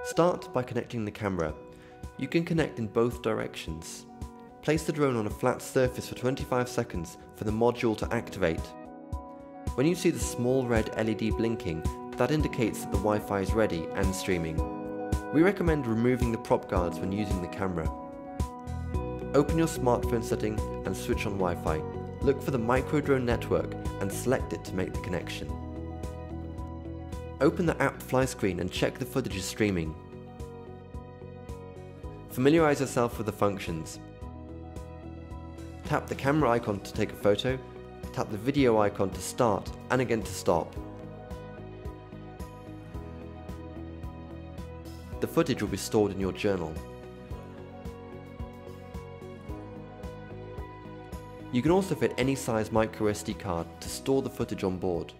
Start by connecting the camera. You can connect in both directions. Place the drone on a flat surface for 25 seconds for the module to activate. When you see the small red LED blinking, that indicates that the Wi-Fi is ready and streaming. We recommend removing the prop guards when using the camera. Open your smartphone setting and switch on Wi-Fi. Look for the micro-drone network and select it to make the connection. Open the app fly screen and check the footage is streaming. Familiarize yourself with the functions. Tap the camera icon to take a photo, tap the video icon to start and again to stop. The footage will be stored in your journal. You can also fit any size micro SD card to store the footage on board.